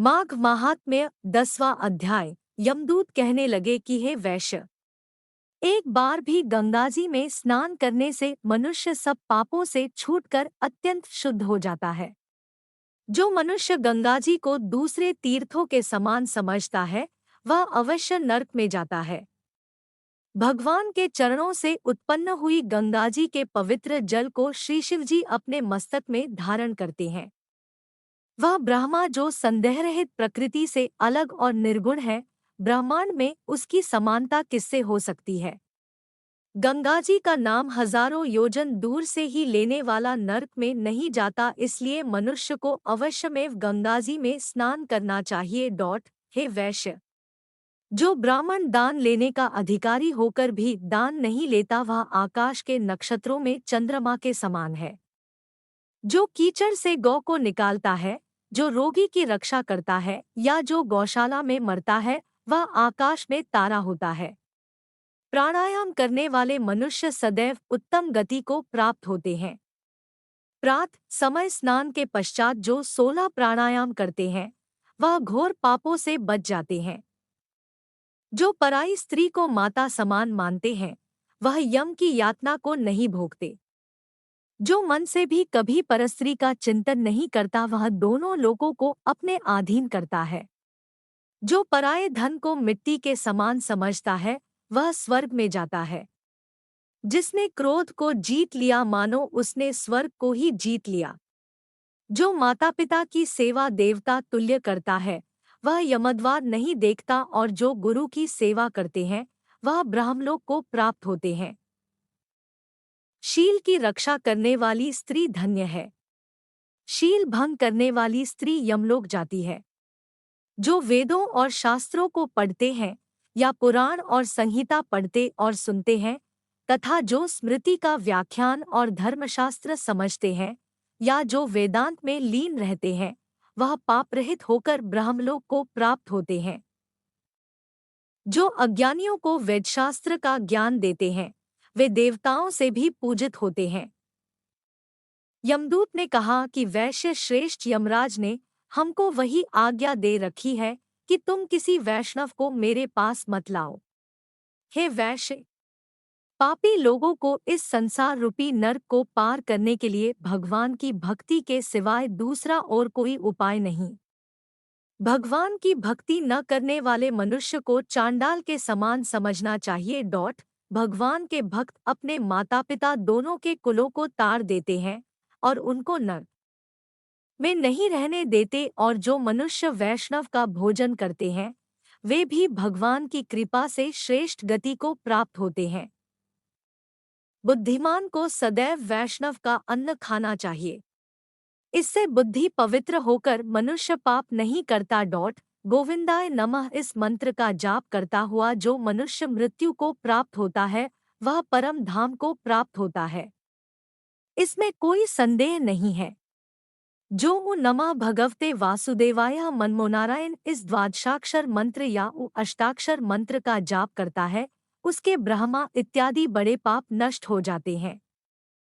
माघ महात्म्य 10वां अध्याय। यमदूत कहने लगे कि हे वैश्य, एक बार भी गंगाजी में स्नान करने से मनुष्य सब पापों से छूटकर अत्यंत शुद्ध हो जाता है। जो मनुष्य गंगाजी को दूसरे तीर्थों के समान समझता है वह अवश्य नरक में जाता है। भगवान के चरणों से उत्पन्न हुई गंगाजी के पवित्र जल को श्री शिवजी अपने मस्तक में धारण करते हैं। वह ब्रह्मा जो संदेहरहित प्रकृति से अलग और निर्गुण है, ब्रह्मांड में उसकी समानता किससे हो सकती है। गंगाजी का नाम हजारों योजन दूर से ही लेने वाला नरक में नहीं जाता, इसलिए मनुष्य को अवश्यमेव गंगाजी में स्नान करना चाहिए। हे वैश्य, जो ब्राह्मण दान लेने का अधिकारी होकर भी दान नहीं लेता वह आकाश के नक्षत्रों में चंद्रमा के समान है। जो कीचड़ से गौ को निकालता है, जो रोगी की रक्षा करता है या जो गौशाला में मरता है वह आकाश में तारा होता है। प्राणायाम करने वाले मनुष्य सदैव उत्तम गति को प्राप्त होते हैं। प्रातः समय स्नान के पश्चात जो 16 प्राणायाम करते हैं वह घोर पापों से बच जाते हैं। जो पराई स्त्री को माता समान मानते हैं वह यम की यातना को नहीं भोगते। जो मन से भी कभी परस्त्री का चिंतन नहीं करता वह दोनों लोगों को अपने अधीन करता है। जो पराये धन को मिट्टी के समान समझता है वह स्वर्ग में जाता है। जिसने क्रोध को जीत लिया मानो उसने स्वर्ग को ही जीत लिया। जो माता पिता की सेवा देवता तुल्य करता है वह यमद्वार नहीं देखता, और जो गुरु की सेवा करते हैं वह ब्रह्मलोक को प्राप्त होते हैं। शील की रक्षा करने वाली स्त्री धन्य है। शील भंग करने वाली स्त्री यमलोक जाती है। जो वेदों और शास्त्रों को पढ़ते हैं या पुराण और संहिता पढ़ते और सुनते हैं तथा जो स्मृति का व्याख्यान और धर्मशास्त्र समझते हैं या जो वेदांत में लीन रहते हैं वह पापरहित होकर ब्रह्मलोक को प्राप्त होते हैं। जो अज्ञानियों को वेदशास्त्र का ज्ञान देते हैं वे देवताओं से भी पूजित होते हैं। यमदूत ने कहा कि वैश्य श्रेष्ठ यमराज ने हमको वही आज्ञा दे रखी है कि तुम किसी वैष्णव को मेरे पास मत लाओ। हे वैश्य, पापी लोगों को इस संसार रूपी नरक को पार करने के लिए भगवान की भक्ति के सिवाय दूसरा और कोई उपाय नहीं। भगवान की भक्ति न करने वाले मनुष्य को चांडाल के समान समझना चाहिए। भगवान के भक्त अपने माता पिता दोनों के कुलों को ताड़ देते हैं और उनको नरक में नहीं रहने देते, और जो मनुष्य वैष्णव का भोजन करते हैं वे भी भगवान की कृपा से श्रेष्ठ गति को प्राप्त होते हैं। बुद्धिमान को सदैव वैष्णव का अन्न खाना चाहिए। इससे बुद्धि पवित्र होकर मनुष्य पाप नहीं करता। गोविंदाय नमः इस मंत्र का जाप करता हुआ जो मनुष्य मृत्यु को प्राप्त होता है वह परम धाम को प्राप्त होता है, इसमें कोई संदेह नहीं है। जो नमः भगवते वासुदेवाय मनमोनारायण इस द्वादशाक्षर मंत्र या अष्टाक्षर मंत्र का जाप करता है उसके ब्रह्मा इत्यादि बड़े पाप नष्ट हो जाते हैं।